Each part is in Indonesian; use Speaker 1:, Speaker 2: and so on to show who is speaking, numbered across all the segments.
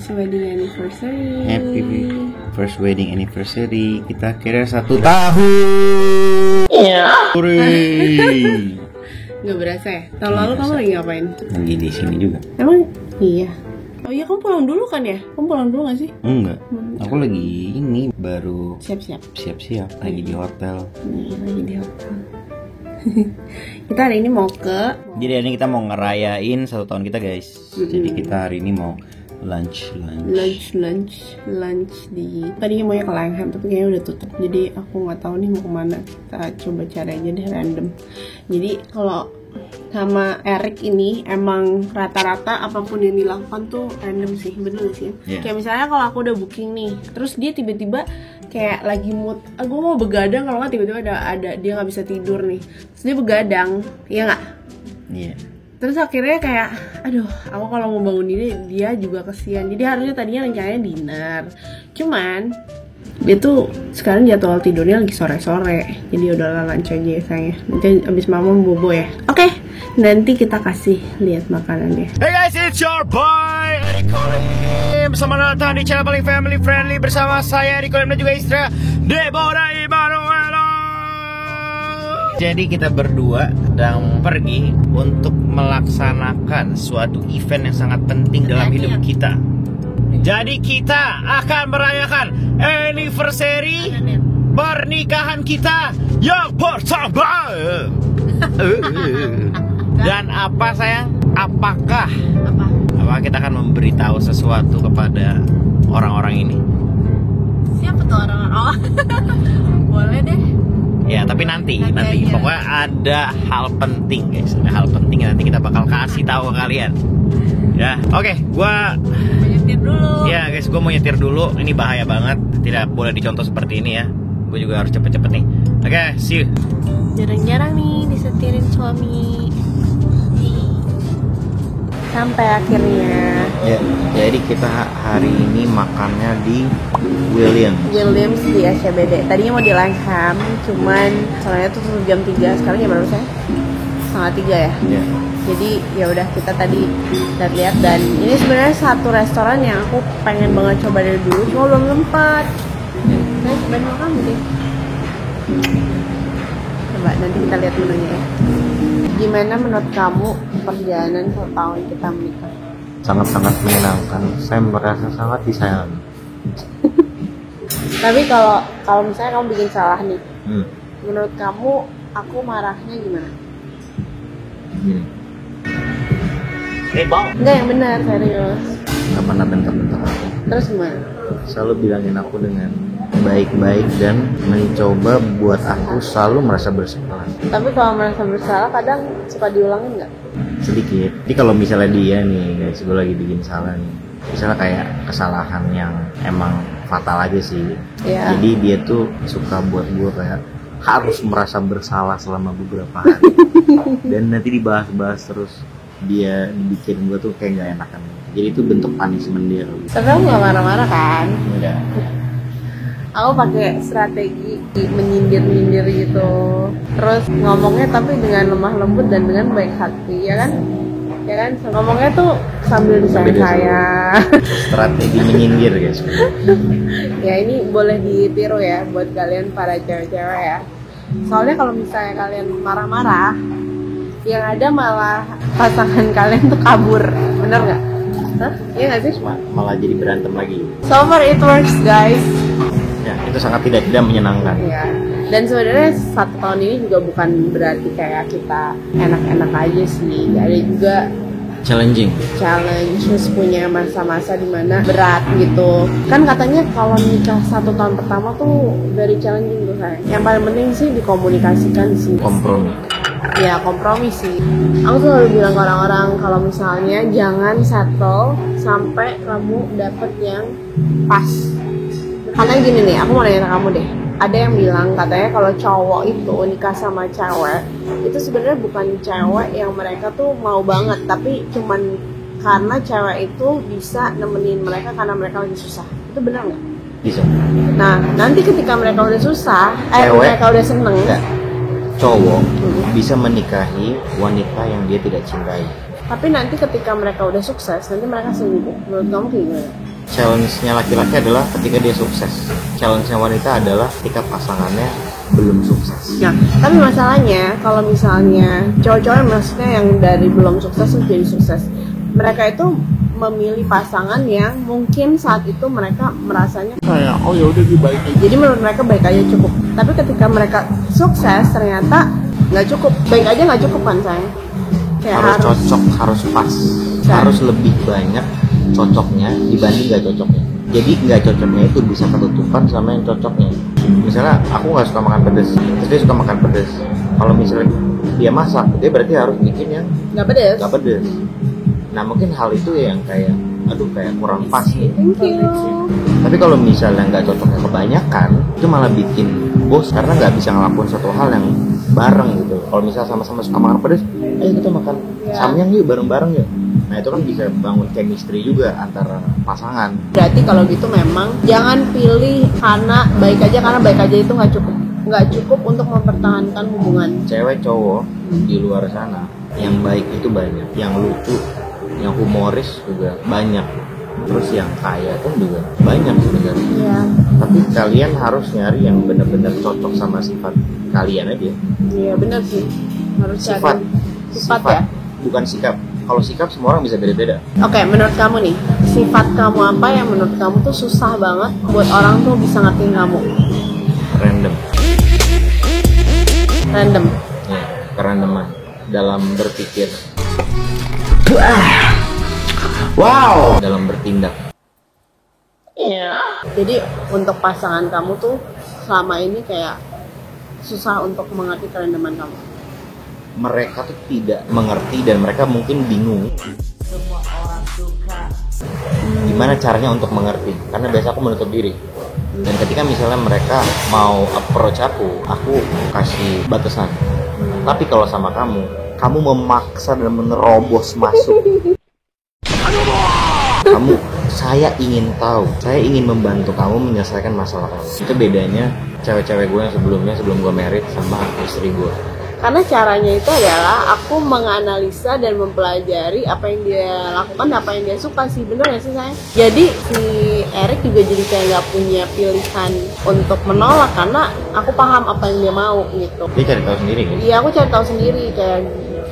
Speaker 1: first wedding anniversary.
Speaker 2: Happy first wedding anniversary. Kita kira 1 tahun. Iya.
Speaker 1: Gak berasa ya? Tahun lalu kamu lagi ngapain?
Speaker 2: Lagi di sini juga.
Speaker 1: Emang? Iya. Oh iya, kamu pulang dulu kan ya? Kamu pulang dulu gak sih?
Speaker 2: Enggak. Aku lagi ini baru
Speaker 1: Siap-siap
Speaker 2: lagi di hotel.
Speaker 1: Lagi di hotel. Kita hari ini mau
Speaker 2: Jadi hari ini kita mau ngerayain 1 tahun kita, guys. Jadi kita hari ini mau lunch di tadinya maunya ke Langham tapi kayaknya udah tutup, jadi aku nggak tahu nih mau kemana. Kita coba cari aja deh random. Jadi kalau sama Eric ini emang rata-rata apapun yang dilakukan tuh random sih, bener sih. Kayak misalnya kalau aku udah booking nih, terus dia tiba-tiba kayak lagi mood, gue mau begadang, kalau nggak tiba-tiba ada dia nggak bisa tidur nih, terus dia begadang, iya nggak? Iya. Terus akhirnya kayak, aduh, aku kalau mau bangun diri dia juga kesian. Jadi harusnya tadinya rencananya dinner, cuman dia tuh sekarang jadwal tidurnya lagi sore-sore. Jadi udahlah lunch aja ya sayangnya. Nanti abis mama bobo ya. Oke, nanti kita kasih lihat makanannya. Hey guys, it's your boy Rico Lim. Selamat datang di channel paling family friendly bersama saya Rico Lim dan juga istri Deborah Emanuela. Jadi kita berdua sedang pergi untuk melaksanakan suatu event yang sangat penting dalam hidup kita. Jadi kita akan merayakan anniversary pernikahan kita yang pertama. Dan apa sayang? Apakah kita akan memberitahu sesuatu kepada orang-orang ini?
Speaker 1: Siapa tuh orang-orang? Boleh deh.
Speaker 2: Ya, tapi nanti pokoknya ada hal penting, guys. Ada hal penting yang nanti kita bakal kasih tahu ke kalian. Ya, oke, gua
Speaker 1: mau nyetir dulu.
Speaker 2: Ya, guys, gua mau nyetir dulu. Ini bahaya banget, tidak boleh dicontoh seperti ini ya. Gue juga harus cepet-cepet nih. Oke, see you.
Speaker 1: Jarang-jarang nih disetirin suami. Sampai akhirnya.
Speaker 2: Ya, jadi kita hari ini makannya di Williams
Speaker 1: di SCBD. Tadinya mau di Langham, cuman soalnya tuh tutup jam 3. Sekarang jam berapa sih? 2:30 ya.
Speaker 2: Ya.
Speaker 1: Jadi ya udah kita tadi lihat dan ini sebenarnya satu restoran yang aku pengen banget coba dari dulu, cuma belum sempat. Saya cobain mau kamu deh. Coba nanti kita lihat menunya ya. Gimana menurut kamu perjalanan 1 tahun kita menikah?
Speaker 2: Sangat-sangat menyenangkan. Saya merasa sangat disayangi.
Speaker 1: Tapi kalau misalnya kamu bikin salah nih, menurut kamu aku marahnya gimana? Enggak, yang benar, serius.
Speaker 2: Gak pernah bentar-bentar aku.
Speaker 1: Terus gimana?
Speaker 2: Selalu bilangin aku dengan baik-baik dan mencoba buat aku selalu merasa bersalah.
Speaker 1: Tapi kalau merasa bersalah kadang suka diulangin nggak?
Speaker 2: Sedikit. Jadi kalau misalnya dia nih, guys, gue lagi bikin salah nih, misalnya kayak kesalahan yang emang fatal aja sih. Jadi dia tuh suka buat gue kayak harus merasa bersalah selama beberapa hari. Dan nanti dibahas-bahas terus. Dia bikin gue tuh kayak gak enakan. Jadi itu bentuk punishment dia.
Speaker 1: Tapi aku gak marah-marah kan?
Speaker 2: Enggak.
Speaker 1: Aku pakai strategi menyindir-nyindir gitu. Terus ngomongnya tapi dengan lemah lembut dan dengan baik hati, ya kan? Ya kan? Ngomongnya tuh sambil disayang saya.
Speaker 2: Strategi menyindir, guys.
Speaker 1: Ya ini boleh ditiru ya buat kalian para cewek-cewek ya. Soalnya kalau misalnya kalian marah-marah, yang ada malah pasangan kalian tuh kabur, bener nggak? Hah? Iya nggak sih?
Speaker 2: Malah jadi berantem lagi.
Speaker 1: So far it works, guys.
Speaker 2: Ya, itu sangat tidak menyenangkan.
Speaker 1: Ya. Dan sebenarnya 1 tahun ini juga bukan berarti kayak kita enak-enak aja sih. Ada juga
Speaker 2: challenge,
Speaker 1: terus punya masa-masa dimana berat gitu. Kan katanya kalau nikah 1 tahun pertama tuh very challenging tuh sayang. Yang paling penting sih dikomunikasikan sih.
Speaker 2: Kompromi.
Speaker 1: Ya kompromi sih. Aku tuh selalu bilang ke orang-orang kalau misalnya jangan settle sampai kamu dapet yang pas. Karena gini nih, aku mau nanya ke kamu deh. Ada yang bilang katanya kalau cowok itu nikah sama cewek itu sebenarnya bukan cewek yang mereka tuh mau banget, tapi cuman karena cewek itu bisa nemenin mereka karena mereka lagi susah. Itu benar nggak?
Speaker 2: Bisa.
Speaker 1: Nah nanti ketika mereka udah susah, mereka udah seneng.
Speaker 2: Enggak. Cowok bisa menikahi wanita yang dia tidak cintai.
Speaker 1: Tapi nanti ketika mereka udah sukses, nanti mereka sibuk. Menurut kamu kayak gimana?
Speaker 3: challenge-nya laki-laki adalah ketika dia sukses. Challenge-nya wanita adalah ketika pasangannya belum sukses.
Speaker 1: Nah, tapi masalahnya kalau misalnya cowok-cowok maksudnya yang dari belum sukses terus jadi sukses, mereka itu memilih pasangan yang mungkin saat itu mereka merasanya
Speaker 3: Kayak oh ya udah dia baik aja.
Speaker 1: jadi menurut mereka baik aja cukup. Tapi ketika mereka sukses ternyata nggak cukup, baik aja nggak cukup kan sayang. Kayak
Speaker 3: Harus cocok, harus pas, harus lebih banyak cocoknya dibanding nggak cocoknya. Jadi nggak cocoknya itu bisa ketutupan sama yang cocoknya. Misalnya aku nggak suka makan pedas, terus dia suka makan pedas. Kalau misalnya dia masak, dia berarti harus bikin yang
Speaker 1: nggak pedes.
Speaker 3: nggak pedas. Nah mungkin hal itu yang kayak, aduh kayak kurang pas nih.
Speaker 1: Thank you.
Speaker 3: Tapi kalau misalnya nggak cocoknya kebanyakan, itu malah bikin bos karena nggak bisa ngelakuin suatu hal yang bareng gitu. Kalau misalnya sama-sama suka makan pedas, ayo kita makan samyang yuk bareng-bareng yuk. Nah itu kan bisa bangun chemistry juga antara pasangan.
Speaker 1: Berarti kalau gitu memang jangan pilih karena baik aja itu nggak cukup untuk mempertahankan hubungan.
Speaker 3: Cewek cowok di luar sana yang baik itu banyak, yang lucu, yang humoris juga banyak, terus yang kaya pun juga banyak sebenarnya.
Speaker 1: Iya.
Speaker 3: Tapi kalian harus nyari yang benar-benar cocok sama sifat kalian aja.
Speaker 1: Iya benar sih. Harus
Speaker 3: Sifat,
Speaker 1: cari sifat ya.
Speaker 3: bukan sikap. Kalau sikap semua orang bisa beda-beda.
Speaker 1: Oke, menurut kamu nih, sifat kamu apa yang menurut kamu tuh susah banget buat orang tuh bisa ngertiin kamu?
Speaker 3: Random,
Speaker 1: Random.
Speaker 3: ya, kerandoman dalam berpikir,
Speaker 2: Wow.
Speaker 3: dalam bertindak.
Speaker 1: Iya. Jadi untuk pasangan kamu tuh selama ini kayak susah untuk mengerti kerendaman kamu.
Speaker 3: Mereka tuh tidak mengerti dan mereka mungkin bingung gimana caranya untuk mengerti, karena biasa aku menutup diri. Dan ketika misalnya mereka mau approach aku kasih batasan. Tapi kalau sama kamu memaksa dan menerobos masuk. Saya ingin tahu, saya ingin membantu kamu menyelesaikan masalah kamu. Itu bedanya cewek-cewek gue yang sebelum gue married sama istri gue.
Speaker 1: Karena caranya itu adalah aku menganalisa dan mempelajari apa yang dia lakukan, apa yang dia suka sih, bener gak sih sayang? Jadi si Erik juga jadi kayak nggak punya pilihan untuk menolak karena aku paham apa yang dia mau gitu.
Speaker 3: Dia cari tahu sendiri kan?
Speaker 1: Iya aku cari tahu sendiri kayak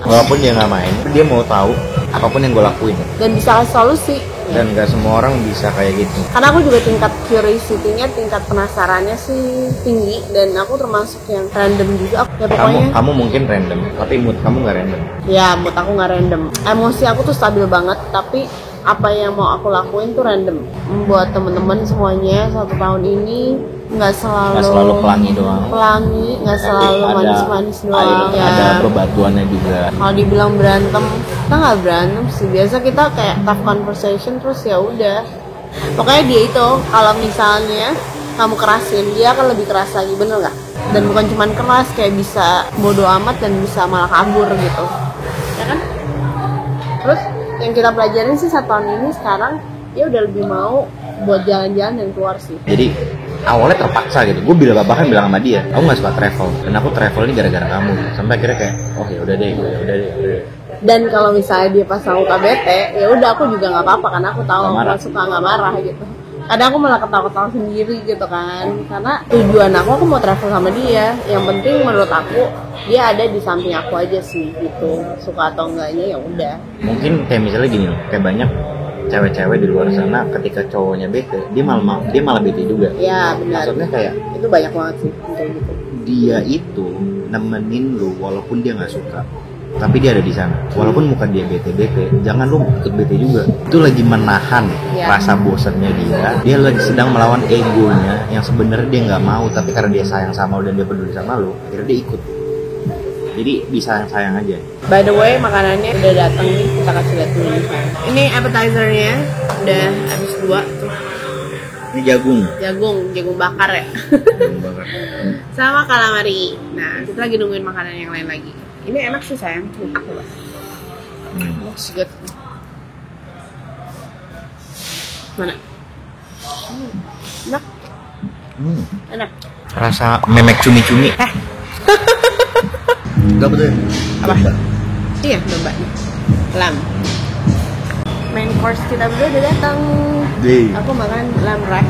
Speaker 3: Walaupun dia nggak main, dia mau tahu apapun yang gue lakuin.
Speaker 1: dan bisa kasih solusi.
Speaker 3: Dan nggak semua orang bisa kayak gitu.
Speaker 1: Karena aku juga tingkat curiosity-nya, tingkat penasarannya sih tinggi dan aku termasuk yang random juga. Ya pokoknya.
Speaker 3: Kamu mungkin random, tapi mood kamu nggak random.
Speaker 1: Ya mood aku nggak random. Emosi aku tuh stabil banget, tapi apa yang mau aku lakuin tuh random. Buat temen-temen semuanya 1 tahun ini nggak selalu
Speaker 3: pelangi doang.
Speaker 1: Nggak selalu
Speaker 3: Tapi
Speaker 1: manis-manis doang.
Speaker 3: Ada bebatuannya juga.
Speaker 1: Kalau dibilang berantem, kita nggak berantem sih. Biasa kita kayak tough conversation terus ya udah. Pokoknya dia itu kalau misalnya kamu kerasin, dia akan lebih keras lagi, bener nggak? Dan bukan cuman keras, kayak bisa bodo amat dan bisa malah kabur gitu, ya kan? Terus yang kita pelajarin sih 1 tahun ini sekarang dia udah lebih mau buat jalan-jalan dan keluar sih.
Speaker 3: Jadi awalnya terpaksa gitu. Gue bahkan bilang sama dia, aku nggak suka travel, dan aku travel ini gara-gara kamu. Sampai akhirnya kayak, oh ya udah deh.
Speaker 1: Dan kalau misalnya dia pas aku KBT, ya udah aku juga nggak apa-apa karena aku tahu
Speaker 3: Nggak marah.
Speaker 1: aku suka nggak marah gitu. Kadang aku malah ketawa-ketawa sendiri gitu kan, karena tujuan aku mau travel sama dia. Yang penting menurut aku dia ada di samping aku aja sih gitu. Suka atau enggaknya ya udah.
Speaker 3: Mungkin kayak misalnya gini loh, kayak banyak cewek-cewek di luar sana ketika cowoknya bete, dia malah bete juga.
Speaker 1: Ya benar.
Speaker 3: Maksudnya kayak
Speaker 1: Itu banyak banget sih kayak gitu.
Speaker 3: dia itu nemenin lu walaupun dia nggak suka, tapi dia ada di sana. Walaupun muka dia bete, jangan lu ikut bete juga. Itu lagi menahan
Speaker 1: Ya.
Speaker 3: rasa bosannya dia. Dia lagi sedang melawan egonya yang sebenarnya dia nggak mau, tapi karena dia sayang sama lu dan dia peduli sama lu, akhirnya dia ikut. Jadi bisa sayang aja.
Speaker 1: By the way, makanannya udah datang nih, kita kasih lihat dulu. Ini appetizer-nya udah habis 2 tuh.
Speaker 3: Ini jagung.
Speaker 1: Jagung bakar ya.
Speaker 3: Jagung bakar.
Speaker 1: Sama calamari. Nah, kita lagi nungguin makanan yang lain lagi. Ini enak sih sayang, tuh coba. Looks good. Mana? Enak. Enak.
Speaker 3: Rasa memek cumi-cumi. Enggak betul.
Speaker 1: Apa? Iya, domba. Lamb. Main course kita berdua udah datang.
Speaker 3: day.
Speaker 2: Aku makan lamb rack.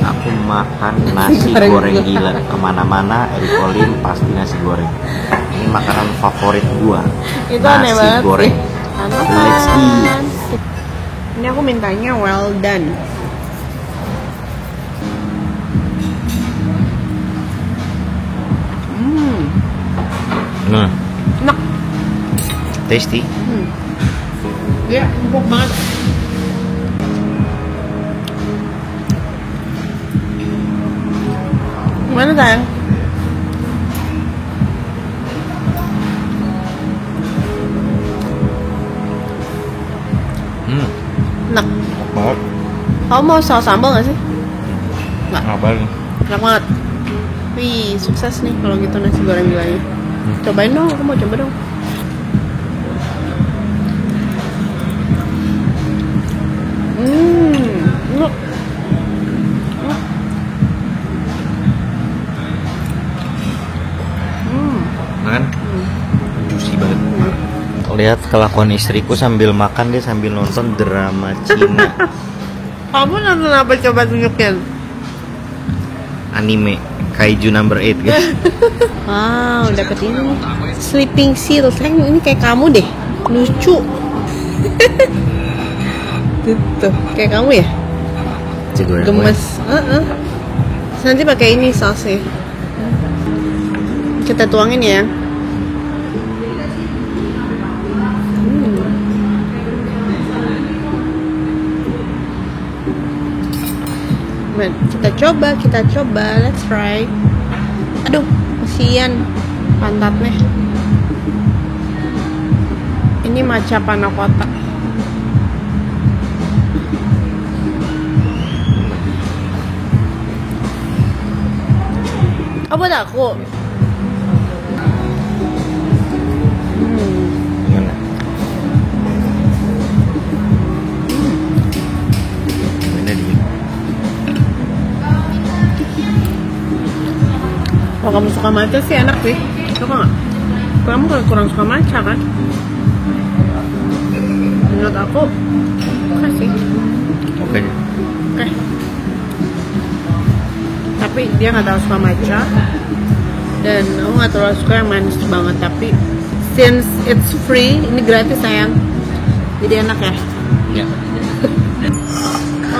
Speaker 3: Aku makan nasi goreng gila. Kemana-mana Eric Colin pasti nasi goreng. Ini makanan favorit gua.
Speaker 2: Itu aneh
Speaker 3: Nasi
Speaker 2: banget
Speaker 3: goreng.
Speaker 2: sih.
Speaker 3: Let's eat.
Speaker 2: Ini aku mintanya well done.
Speaker 3: Nah,
Speaker 2: Enak.
Speaker 3: tasty.
Speaker 2: Iya, empuk banget. Gimana sayang? Enak.
Speaker 3: Banget.
Speaker 2: Kamu mau saus sambal gak sih? Nggak.
Speaker 3: Ngapain?
Speaker 2: Enak banget. Wih, sukses nih kalau gitu nasi goreng gilanya. Cobain dong, aku mau coba dong. Enak.
Speaker 3: Kan? Juicy banget. Lihat kelakuan istriku sambil makan, dia sambil nonton drama Cina.
Speaker 2: Kamu nonton apa, coba tunjukin?
Speaker 3: Anime Kaiju number 8 guys.
Speaker 2: Wow, dapet ini Sleeping Seal. Sayang, ini kayak kamu deh. Lucu. Tuh, kayak kamu ya? Gemes. Nanti pakai ini sausnya. Kita tuangin ya. Kita coba, let's try. Aduh, kasihan pantatnya. Ini matcha panna cotta. Oh, buat aku.
Speaker 3: Gimana? Gimana dia?
Speaker 2: Kalau kamu suka matcha sih enak sih. Suka nggak? Kamu kurang suka matcha kan? Menurut aku oke sih.
Speaker 3: Oke.
Speaker 2: Oke. Tapi dia nggak terlalu suka matcha. Dan aku nggak terlalu suka yang manis banget. Tapi since it's free, ini gratis sayang. Jadi enak ya.
Speaker 3: Ya.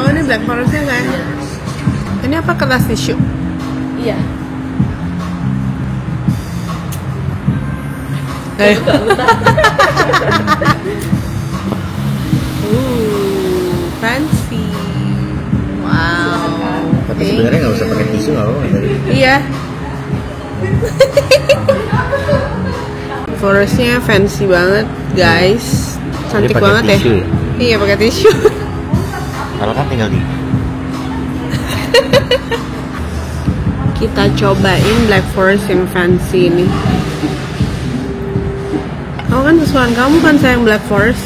Speaker 2: Oh, ini black forestnya sayang. Ini apa, kertas tisu?
Speaker 1: Iya.
Speaker 2: Fancy. Wow.
Speaker 3: Tapi sebenarnya nggak usah pakai tisu, nggak apa-apa.
Speaker 2: Iya. Forestnya fancy banget, guys. Cantik
Speaker 3: pakai
Speaker 2: banget
Speaker 3: tisu
Speaker 2: ya.
Speaker 3: ya?
Speaker 2: Iya, pakai tisu.
Speaker 3: Kalau kan tinggal di.
Speaker 2: Kita cobain Black Forest yang fancy ini. Oh kan kesukaan kamu kan sayang Black Forest.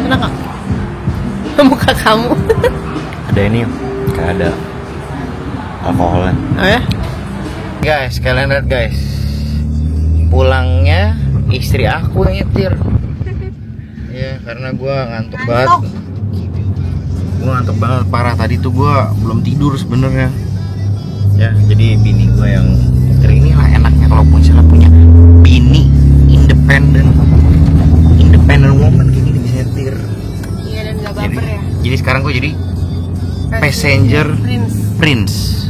Speaker 2: Enak gak? Muka kamu.
Speaker 3: Ada ini, kayak ada alkoholnya.
Speaker 2: Oh ya?
Speaker 3: Guys, kalian lihat guys, pulangnya istri aku yang nyetir. Ya, karena gue ngantuk banget. Gue ngantuk banget parah, tadi tuh gue belum tidur sebenarnya. Ya, jadi bini gue yang nyetir. Inilah enaknya kalau misalnya punya bini independen woman gini bisa nyetir.
Speaker 2: Iya, dan gak baper ya.
Speaker 3: Jadi sekarang gue jadi passenger prince.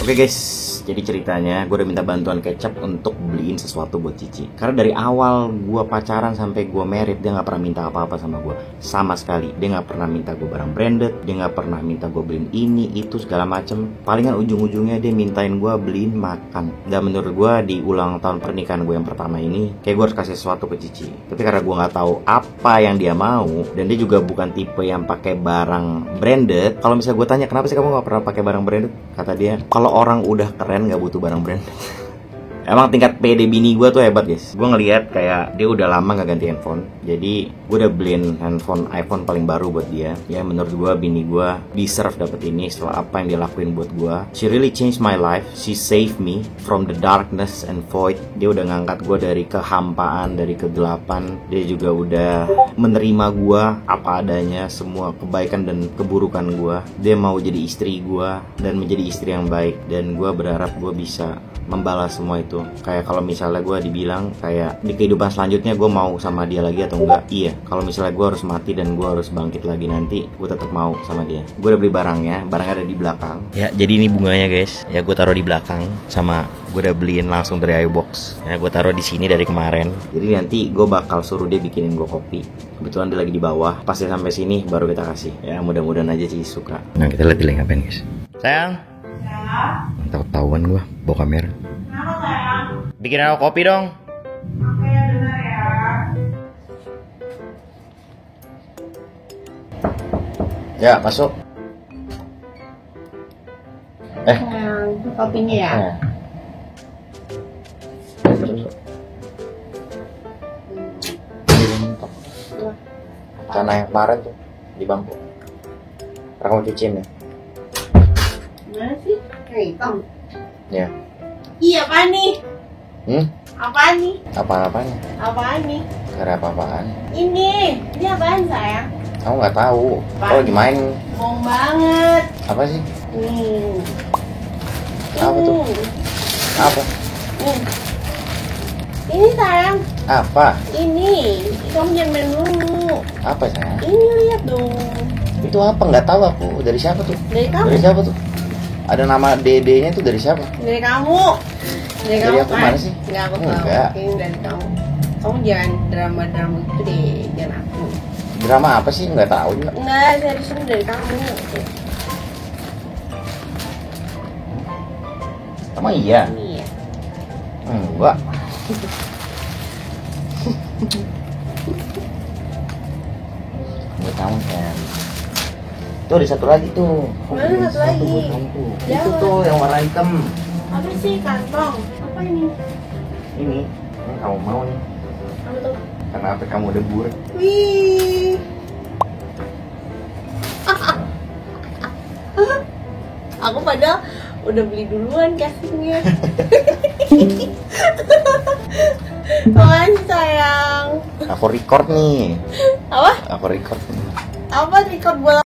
Speaker 3: Oke guys, jadi ceritanya gue udah minta bantuan Kecap untuk beliin sesuatu buat Cici. Karena dari awal gue pacaran sampai gue married, dia gak pernah minta apa-apa sama gue. Sama sekali, dia gak pernah minta gue barang branded. Dia gak pernah minta gue beliin ini, itu, segala macem. Palingan ujung-ujungnya dia mintain gue beliin makan. Dan menurut gue di ulang tahun pernikahan gue yang pertama ini, kayak gue harus kasih sesuatu ke Cici. Tapi karena gue gak tahu apa yang dia mau, dan dia juga bukan tipe yang pakai barang branded. Kalau misalnya gue tanya, kenapa sih kamu gak pernah pakai barang branded? Kata dia, kalau orang udah keren gak butuh barang branded. Emang tingkat pede bini gue tuh hebat guys. Gue ngelihat kayak dia udah lama gak ganti handphone. Jadi gue udah beliin handphone iPhone paling baru buat dia. Ya menurut gue bini gue deserve dapet ini setelah apa yang dia lakuin buat gue. She really changed my life. She saved me from the darkness and void. Dia udah ngangkat gue dari kehampaan, dari kegelapan. Dia juga udah menerima gue apa adanya, semua kebaikan dan keburukan gue. Dia mau jadi istri gue dan menjadi istri yang baik. Dan gue berharap gue bisa membalas semua itu. Kayak kalau misalnya gue dibilang kayak di kehidupan selanjutnya gue mau sama dia lagi atau enggak, iya. Kalau misalnya gue harus mati dan gue harus bangkit lagi nanti, gue tetap mau sama dia. Gue udah beli barangnya ada di belakang. Ya jadi ini bunganya guys. Ya gue taruh di belakang sama gue udah beliin langsung dari iBox. Ya gue taruh di sini dari kemarin. Jadi nanti gue bakal suruh dia bikinin gue kopi. Kebetulan dia lagi di bawah. Pas dia sampai sini baru kita kasih. Ya mudah-mudahan aja sih suka. Nah kita lihat dia lagi ngapain guys. Sayang. Tahu-tahuan gue bawa kamera.
Speaker 2: Kenapa sayang?
Speaker 3: Bikin aku kopi dong.
Speaker 2: Oke, dengar ya.
Speaker 3: Ya masuk.
Speaker 2: Sayang, kopinya ya.
Speaker 3: Karena yang kemarin tuh di bangku. Ntar kamu cuciin ya.
Speaker 2: Gimana sih? Kayak hitam.
Speaker 3: Ya.
Speaker 2: Iya, apaan nih? Apaan nih?
Speaker 3: Apa-apanya?
Speaker 2: Apaan nih?
Speaker 3: Gak ada apa-apaan.
Speaker 2: Ini apaan sayang?
Speaker 3: Kamu nggak tahu.
Speaker 2: Apaan?
Speaker 3: Kau lagi main.
Speaker 2: Bohong banget.
Speaker 3: Apa sih?
Speaker 2: Nih.
Speaker 3: Apa tuh? Apa?
Speaker 2: Nih. Ini sayang.
Speaker 3: Apa?
Speaker 2: Ini. Kamu jangan main dulu.
Speaker 3: Apa sayang?
Speaker 2: Ini lihat dong.
Speaker 3: Itu apa? Nggak tahu aku. Dari siapa tuh?
Speaker 2: Dari kamu.
Speaker 3: Dari siapa tuh? Ada nama dedenya tuh dari siapa?
Speaker 2: Dari kamu. Dari
Speaker 3: Dari
Speaker 2: kamu
Speaker 3: aku
Speaker 2: kan?
Speaker 3: mana sih?
Speaker 2: Enggak, aku tahu.
Speaker 3: Enggak.
Speaker 2: Ini dari kamu. Kamu jangan drama-drama gitu deh, jangan aku.
Speaker 3: Drama apa sih? Nggak tahu juga.
Speaker 2: Enggak, serius ini dari kamu.
Speaker 3: Emang iya?
Speaker 2: Iya.
Speaker 3: Enggak. Buat kamu kan. Tuh ada satu lagi tuh.
Speaker 2: Mana satu lagi?
Speaker 3: Buat kamu tuh. Itu
Speaker 2: Jawab.
Speaker 3: tuh yang warna hitam.
Speaker 2: Apa sih kantong? Apa ini?
Speaker 3: Ini kamu mau nih.
Speaker 2: Apa tuh?
Speaker 3: Karena HP kamu udah buruk.
Speaker 2: Wih. Aku padahal udah beli duluan casingnya. Makasih sayang.
Speaker 3: Aku record nih.
Speaker 2: Apa?
Speaker 3: Aku record nih.
Speaker 2: Apa record bola?